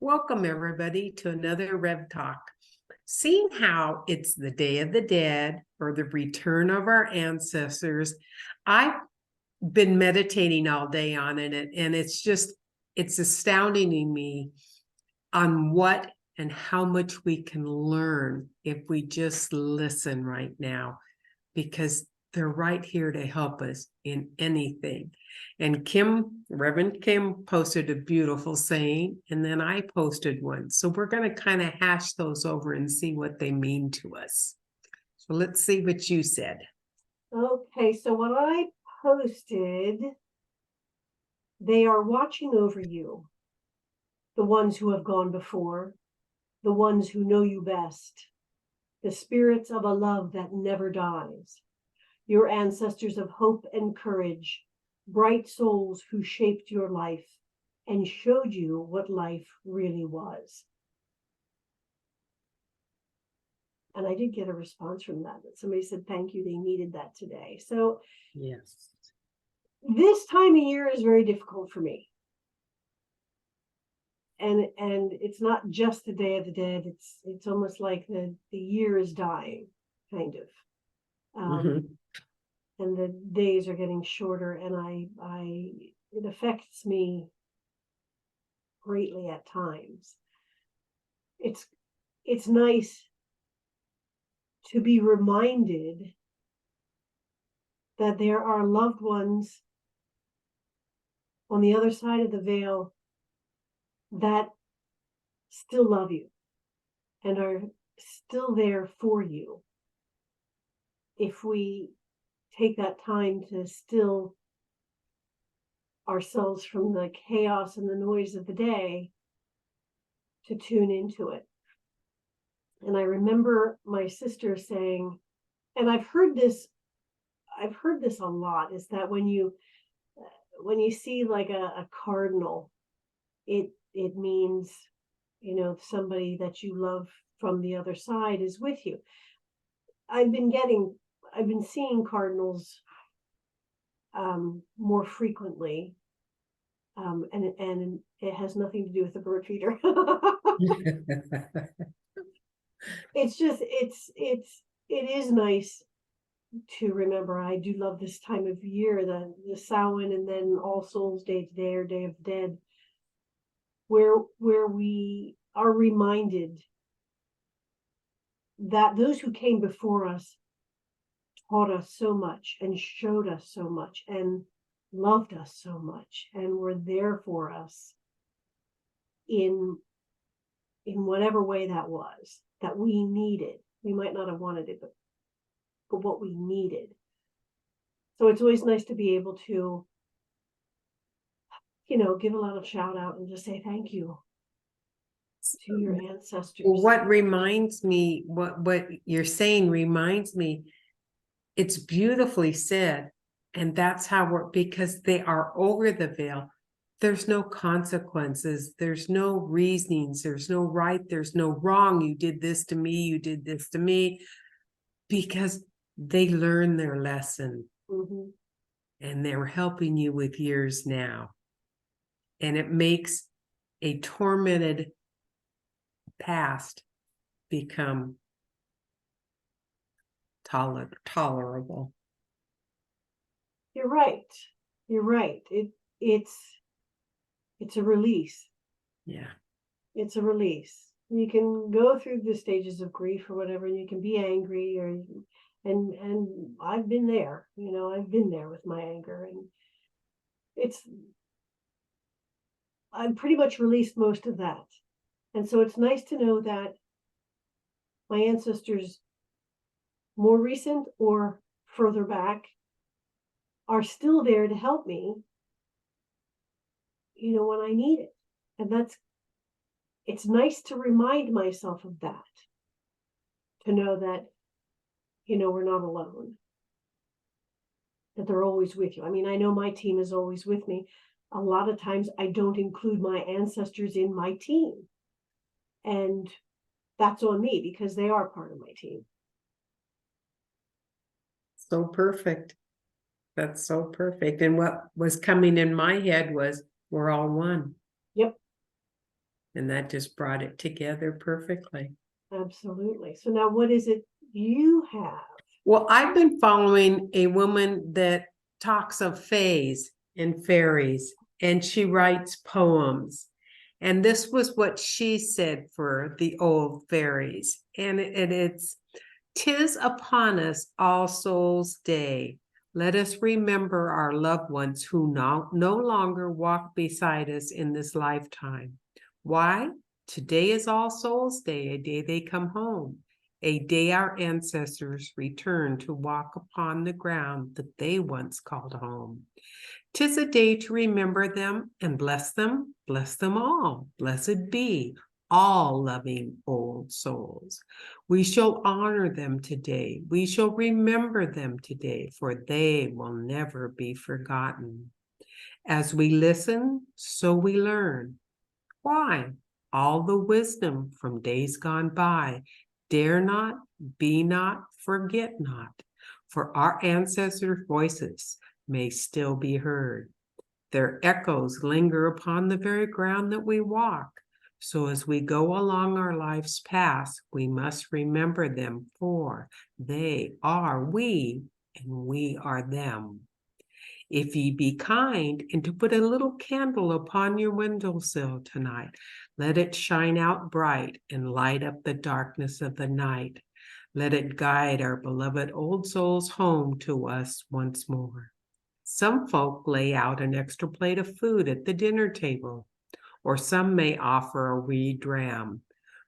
Welcome, everybody, to another Rev Talk. Seeing how it's the Day of the Dead or the return of our ancestors, I've been meditating all day on it, and it's astounding to me on what and how much we can learn if we just listen right now, because they're right here to help us in anything. And Reverend Kim posted a beautiful saying, and then I posted one. So we're going to kind of hash those over and see what they mean to us. So let's see what you said. Okay, so what I posted, they are watching over you, the ones who have gone before, the ones who know you best, the spirits of a love that never dies, your ancestors of hope and courage, bright souls who shaped your life and showed you what life really was. And I did get a response from that. Somebody said, thank you, they needed that today. So yes, this time of year is very difficult for me. And it's not just the Day of the Dead. It's almost like the year is dying, kind of. And the days are getting shorter, and it affects me greatly at times. It's nice to be reminded that there are loved ones on the other side of the veil that still love you and are still there for you. If we take that time to still ourselves from the chaos and the noise of the day, to tune into it. And I remember my sister saying, and I've heard this a lot, is that when you see like a cardinal, it means, somebody that you love from the other side is with you. I've been seeing cardinals more frequently, and it has nothing to do with the bird feeder. It's just it is nice to remember. I do love this time of year, the Samhain, and then All Souls Day today, or Day of the Dead, where we are reminded that those who came before us taught us so much and showed us so much and loved us so much and were there for us in whatever way that was, that we needed. We might not have wanted it, but what we needed. So it's always nice to be able to, give a lot of shout out and just say thank you to your ancestors. What reminds me, what you're saying reminds me, it's beautifully said. And that's how because they are over the veil. There's no consequences. There's no reasonings. There's no right. There's no wrong. You did this to me. You did this to me. Because they learned their lesson. And they're helping you with yours now. And it makes a tormented past become tolerable. You're right. It's a release. Yeah. It's a release. You can go through the stages of grief or whatever, and you can be angry, and I've been there. I've been there with my anger, and I'm pretty much released most of that. And so it's nice to know that my ancestors, more recent or further back, are still there to help me, when I need it. And it's nice to remind myself of that, to know that, we're not alone, that they're always with you. I mean, I know my team is always with me. A lot of times I don't include my ancestors in my team, and that's on me because they are part of my team. So perfect. That's so perfect. And what was coming in my head was, we're all one. Yep. And that just brought it together perfectly. Absolutely. So now what is it you have? Well, I've been following a woman that talks of fays and fairies, and she writes poems. And this was what she said for the old fairies. And it's, "'Tis upon us All Souls' Day. Let us remember our loved ones who no longer walk beside us in this lifetime. Why? Today is All Souls' Day, a day they come home, a day our ancestors return to walk upon the ground that they once called home. 'Tis a day to remember them and bless them all. Blessed be all loving old souls. We shall honor them today. We shall remember them today, for they will never be forgotten. As we listen, so we learn. Why? All the wisdom from days gone by. Dare not, be not, forget not, for our ancestors' voices may still be heard. Their echoes linger upon the very ground that we walk. So as we go along our life's path, we must remember them, for they are we, and we are them. If ye be kind, and to put a little candle upon your windowsill tonight, let it shine out bright and light up the darkness of the night. Let it guide our beloved old souls home to us once more. Some folk lay out an extra plate of food at the dinner table, or some may offer a wee dram,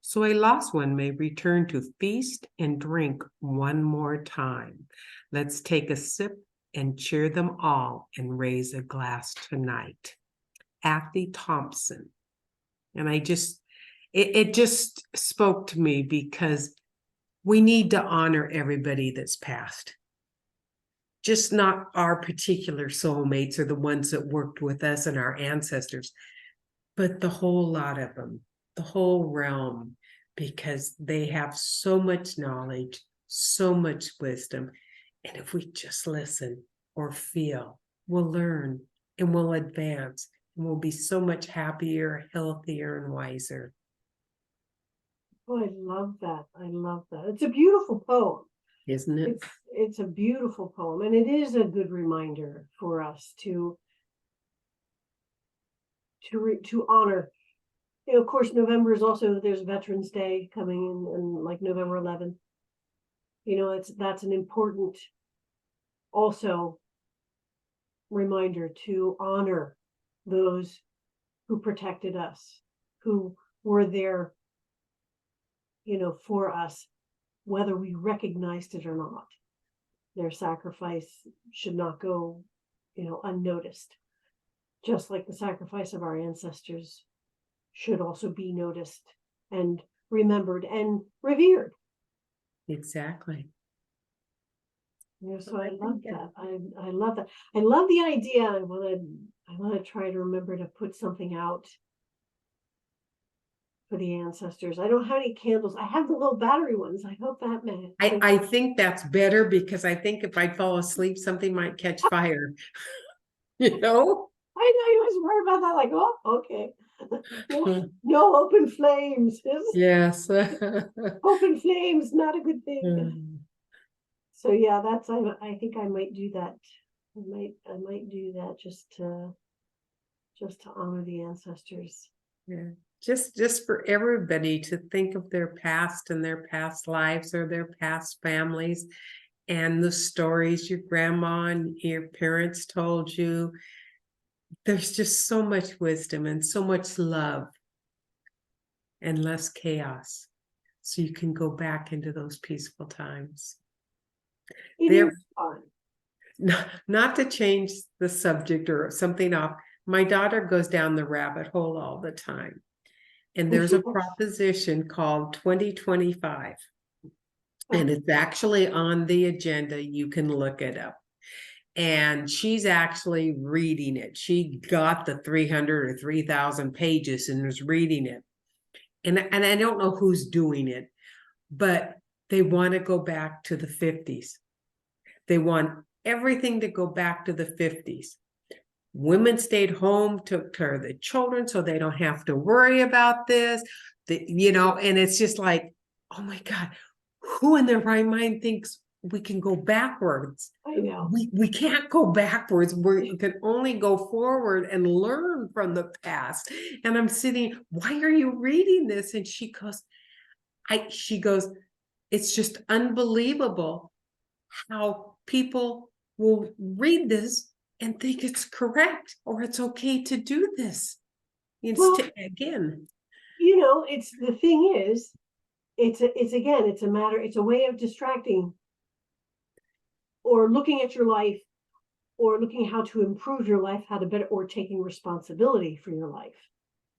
so a lost one may return to feast and drink one more time. Let's take a sip and cheer them all and raise a glass tonight. Athy Thompson. And it just spoke to me because we need to honor everybody that's passed. Just not our particular soulmates or the ones that worked with us and our ancestors, but the whole lot of them, the whole realm, because they have so much knowledge, so much wisdom. And if we just listen or feel, we'll learn and we'll advance and we'll be so much happier, healthier, and wiser. Oh, I love that. I love that. It's a beautiful poem. Isn't it? It's a beautiful poem, and it is a good reminder for us to honor. You know, of course, November is also, there's Veterans Day coming in like November 11th. You know, that's an important also reminder to honor those who protected us, who were there, you know, for us, whether we recognized it or not. Their sacrifice should not go, you know, unnoticed. Just like the sacrifice of our ancestors should also be noticed and remembered and revered. Exactly. You know, so I love that. I love that. I love the idea. I want to try to remember to put something out for the ancestors. I don't have any candles. I have the little battery ones. I hope that may. I think that's better, because I think if I fall asleep, something might catch fire. You know? I know you was worried about that. Like, oh, okay. No open flames. Yes. Open flames, not a good thing. So yeah, I think I might do that. I might do that just to honor the ancestors. Yeah. Just for everybody to think of their past and their past lives or their past families and the stories your grandma and your parents told you. There's just so much wisdom and so much love and less chaos. So you can go back into those peaceful times. It is fun. Not to change the subject or something off. My daughter goes down the rabbit hole all the time. And there's a proposition called 2025. And it's actually on the agenda. You can look it up. And she's actually reading it. She got the 300 or 3,000 pages and was reading it. And I don't know who's doing it, but they want to go back to the 50s. They want everything to go back to the 50s. women stayed home, took care of the children so they don't have to worry about this. And it's just like, oh my God, who in their right mind thinks we can go backwards? I know. We can't go backwards. We can only go forward and learn from the past. And I'm sitting, why are you reading this? And she goes, it's just unbelievable how people will read this and think it's correct or it's okay to do this. Instead, again, it's the thing is, it's a way of distracting or looking at your life or looking how to improve your life, how to better, or taking responsibility for your life.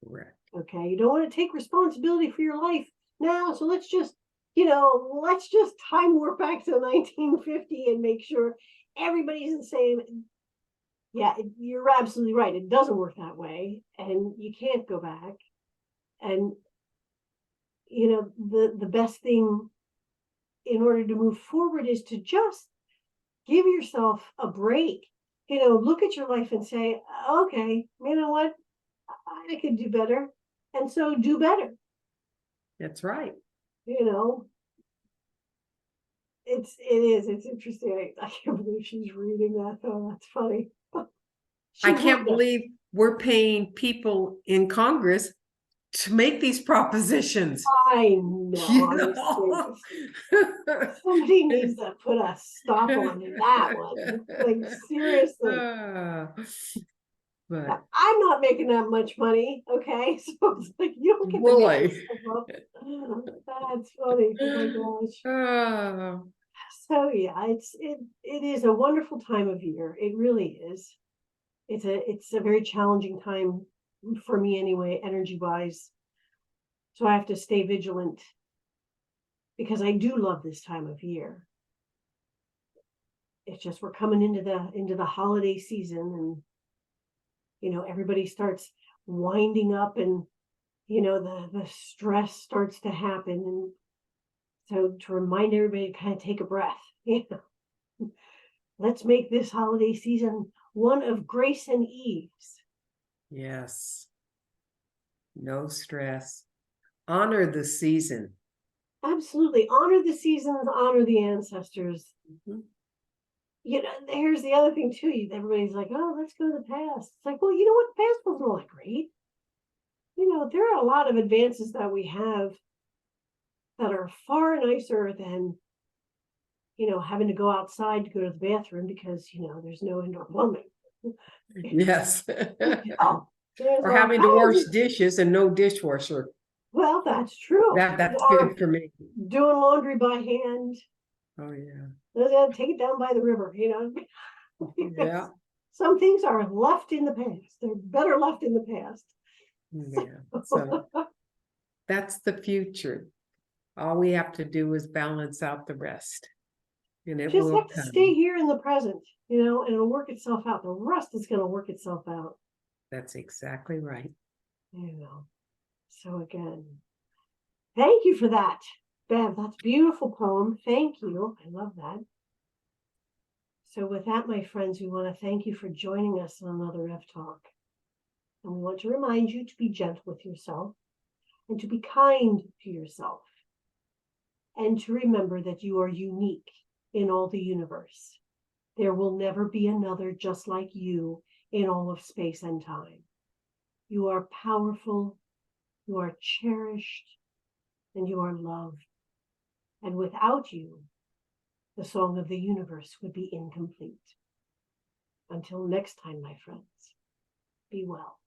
Correct. Okay. You don't want to take responsibility for your life now. So let's just time warp back to 1950 and make sure everybody's the same. Yeah, you're absolutely right. It doesn't work that way, and you can't go back. And the best thing in order to move forward is to just give yourself a break. Look at your life and say, okay, you know what? I could do better. And so do better. That's right. It's interesting. I can't believe she's reading that. Oh, that's funny. I can't believe we're paying people in Congress to make these propositions. I know. Somebody needs to put a stop on that one. Like, seriously. But I'm not making that much money, okay? So it's like, you don't get really? That's funny. Oh my gosh. So yeah, it is a wonderful time of year. It really is. It's a very challenging time for me anyway, energy wise. So I have to stay vigilant because I do love this time of year. It's just we're coming into the holiday season, and everybody starts winding up, and the stress starts to happen, and so to remind everybody to kind of take a breath. Let's make this holiday season one of grace and ease. Yes. No stress. Honor the season. Absolutely. Honor the seasons, honor the ancestors. Mm-hmm. Here's the other thing too. Everybody's like, oh, let's go to the past. It's like, well, you know what? The past wasn't all that great. There are a lot of advances that we have that are far nicer than, having to go outside to go to the bathroom because, there's no indoor plumbing. Yes. Or having to wash dishes and no dishwasher. Well, that's true. That's good for me. Doing laundry by hand. Oh, yeah. Take it down by the river, Yeah. Some things are left in the past. They're better left in the past. Yeah. So that's the future. All we have to do is balance out the rest. And it just will have to stay here in the present, and it'll work itself out. The rest is going to work itself out. That's exactly right. So again, thank you for that, Bev. That's a beautiful poem. Thank you. I love that. So with that, my friends, we want to thank you for joining us on another Rev Talk. And we want to remind you to be gentle with yourself and to be kind to yourself. And to remember that you are unique in all the universe. There will never be another just like you in all of space and time. You are powerful, you are cherished, and you are loved. And without you, the song of the universe would be incomplete. Until next time, my friends, be well.